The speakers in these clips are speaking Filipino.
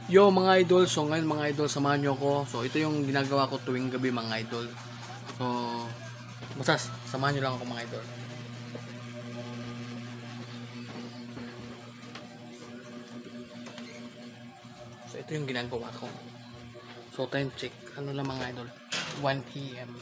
Yo mga idol, so ngayon mga idol, samahan nyo ko. So ito yung ginagawa ko tuwing gabi mga idol. So basta samahan nyo lang ako mga idol. So ito yung ginagawa ko. So time check, ano lang mga idol, 1 PM.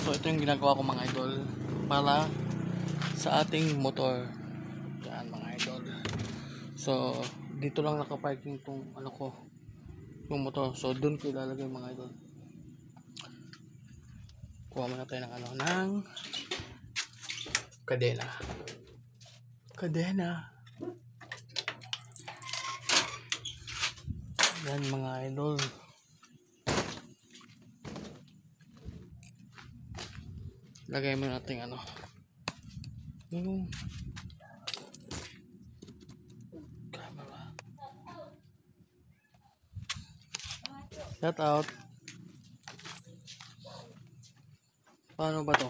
So ito yung ginagawa ko mga idol para sa ating motor. Yan mga idol. So dito lang nakaparking tong ano ko, yung motor. So doon ko ilalagay mga idol. Kuha muna tayo ng ano, ng kadena. Yan mga idol. Lagay mo natin ano, yung camera. Shout out. Paano ba to?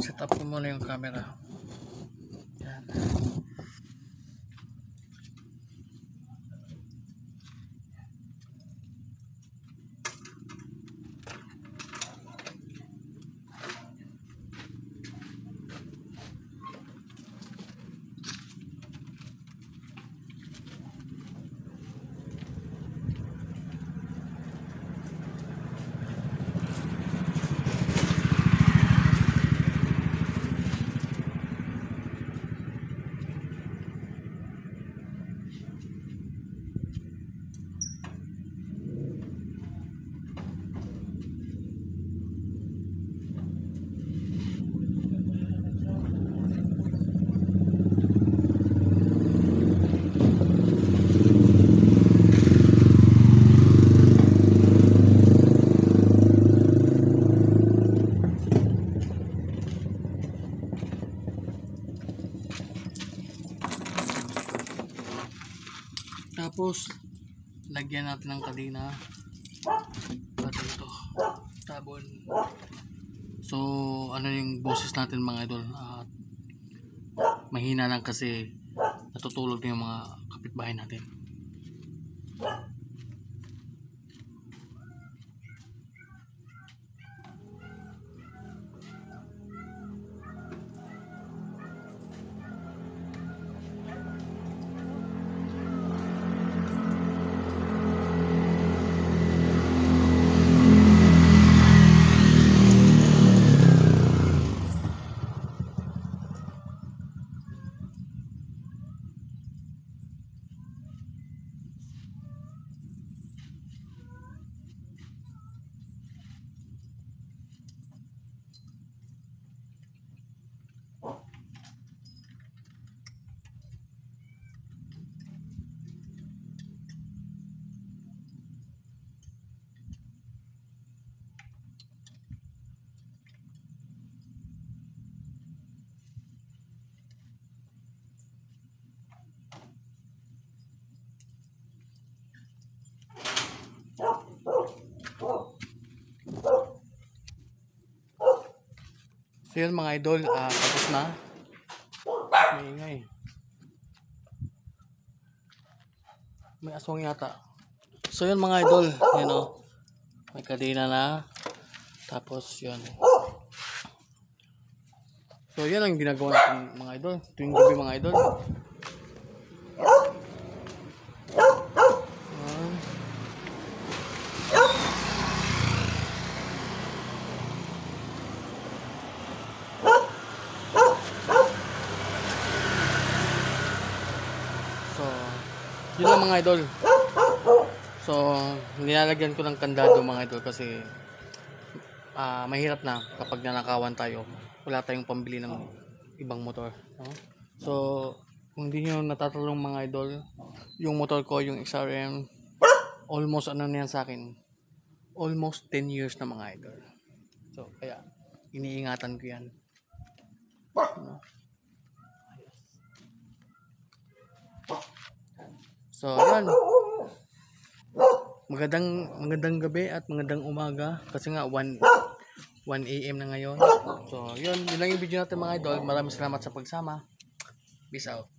Set up ko muna yung camera. Yan. Tapos lagyan natin ng kadena para ito tabon. So ano yung boses natin mga idol, mahina lang kasi natutulog na yung mga kapitbahay natin. So yun mga idol, tapos na. May aswang yata. So yun mga idol, you know, may kadena na. Tapos yun. So yan ang ginagawa natin mga idol tuwing gabi mga idol. So yun lang mga idol. So nilalagyan ko ng kandado mga idol kasi mahirap na kapag nanakawan tayo, wala tayong pambili ng ibang motor, no? So, kung hindi nyo natatalong mga idol, yung motor ko, yung XRM, almost ano na yan sa akin, almost 10 years na mga idol. So, kaya, iniingatan ko yan. No? So, yan. Magandang gabi at magandang umaga. Kasi nga, 1 AM na ngayon. So, yun lang yung video natin mga idol. Maraming salamat sa pagsama. Peace out.